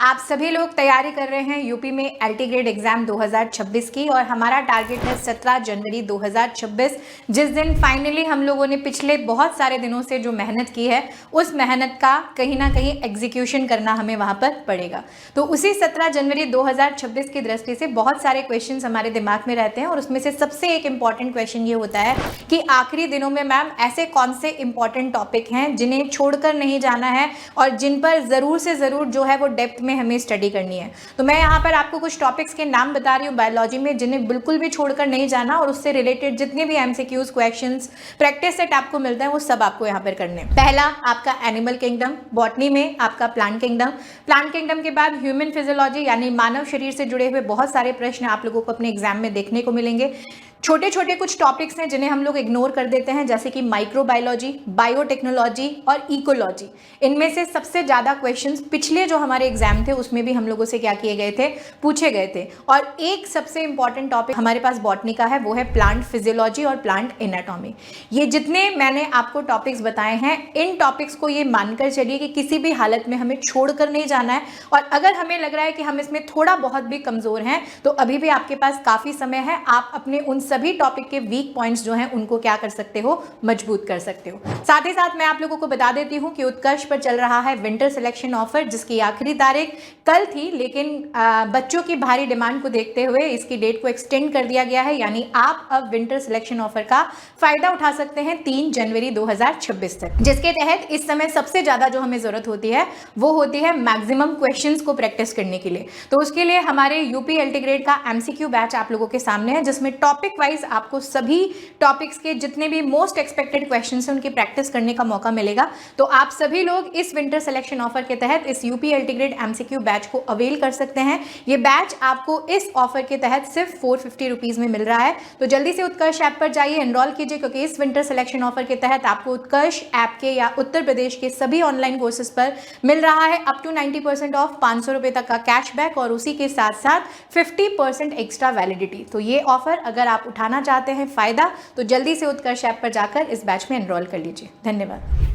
आप सभी लोग तैयारी कर रहे हैं यूपी में एलटी ग्रेड एग्जाम 2026 की और हमारा टारगेट है 17 जनवरी 2026, जिस दिन फाइनली हम लोगों ने पिछले बहुत सारे दिनों से जो मेहनत की है उस मेहनत का कहीं ना कहीं एग्जीक्यूशन करना हमें वहां पर पड़ेगा। तो उसी 17 जनवरी 2026 की दृष्टि से बहुत सारे क्वेश्चंस हमारे दिमाग में रहते हैं और उसमें से सबसे एक इम्पॉर्टेंट क्वेश्चन ये होता है कि आखिरी दिनों में मैम ऐसे कौन से इंपॉर्टेंट टॉपिक हैं जिन्हें छोड़कर नहीं जाना है और जिन पर ज़रूर से ज़रूर जो है वो डेप्थ में हमें स्टडी करनी है। तो मैं यहाँ पर आपको कुछ टॉपिक्स के नाम बता रही हूँ बायोलॉजी में जिन्हें बिल्कुल भी छोड़कर नहीं जाना और उससे रिलेटेड जितने भी एमसीक्यूज क्वेश्चंस प्रैक्टिस सेट आपको मिलता है वो सब आपको यहाँ पर करने हैं। पहला आपका एनिमल किंगडम, बॉटनी में आपका प्लांट किंगडम, प्लांट किंगडम के बाद ह्यूमन फिजियोलॉजी यानी मानव शरीर से जुड़े हुए बहुत सारे प्रश्न आप लोगों को अपने एग्जाम में देखने को मिलेंगे। छोटे छोटे कुछ टॉपिक्स हैं जिन्हें हम लोग इग्नोर कर देते हैं, जैसे कि माइक्रोबायोलॉजी, बायोटेक्नोलॉजी और इकोलॉजी। इनमें से सबसे ज़्यादा क्वेश्चंस पिछले जो हमारे एग्जाम थे उसमें भी हम लोगों से क्या किए गए थे, पूछे गए थे। और एक सबसे इंपॉर्टेंट टॉपिक हमारे पास बॉटनी का है, वो है प्लांट फिजियोलॉजी और प्लांट एनाटॉमी। ये जितने मैंने आपको टॉपिक्स बताए हैं, इन टॉपिक्स को ये मानकर चलिए कि किसी भी हालत में हमें छोड़कर नहीं जाना है। और अगर हमें लग रहा है कि हम इसमें थोड़ा बहुत भी कमज़ोर हैं तो अभी भी आपके पास काफ़ी समय है, आप अपने उन सभी टॉपिक के वीक पॉइंट्स जो हैं उनको क्या कर सकते हो, मजबूत कर सकते हो। साथ ही साथ मैं आप लोगों को बता देती हूं कि उत्कर्ष पर चल रहा है विंटर सिलेक्शन ऑफर, जिसकी आखिरी तारीख कल थी, लेकिन बच्चों की भारी डिमांड को देखते हुए इसकी डेट को एक्सटेंड कर दिया गया है। यानी आप अब विंटर सिलेक्शन ऑफर का फायदा उठा सकते हैं 3 जनवरी 2026 तक, जिसके तहत इस समय सबसे ज्यादा जो हमें जरूरत होती है वो होती है मैक्सिमम क्वेश्चंस को प्रैक्टिस करने के लिए। तो उसके लिए हमारे यूपी एलटी ग्रेड का एमसीक्यू बैच आप लोगों के सामने है, जिसमें टॉपिक वाइज आपको सभी टॉपिक्स के जितने भी मोस्ट एक्सपेक्टेड क्वेश्चंस हैं उनकी प्रैक्टिस करने का मौका मिलेगा। तो आप सभी लोग इस विंटर सिलेक्शन ऑफर के तहत इस UP LT grade MCQ batch को अवेल कर सकते हैं। ये बैच आपको इस ऑफर के तहत सिर्फ 450 रुपीज में मिल रहा है। तो जल्दी से उत्कर्ष ऐप पर जाइए, एनरोल कीजिए, क्योंकि इस विंटर सिलेक्शन ऑफर के तहत आपको उत्कर्ष ऐप के या उत्तर प्रदेश के सभी ऑनलाइन कोर्सेज पर मिल रहा है अप टू 90% ऑफ, 500 रुपए तक का कैशबैक और उसी के साथ साथ 50% एक्स्ट्रा वैलिडिटी। तो ये ऑफर अगर आप उठाना चाहते हैं फायदा, तो जल्दी से उत्कर्ष ऐप पर जाकर इस बैच में एनरोल कर लीजिए। धन्यवाद।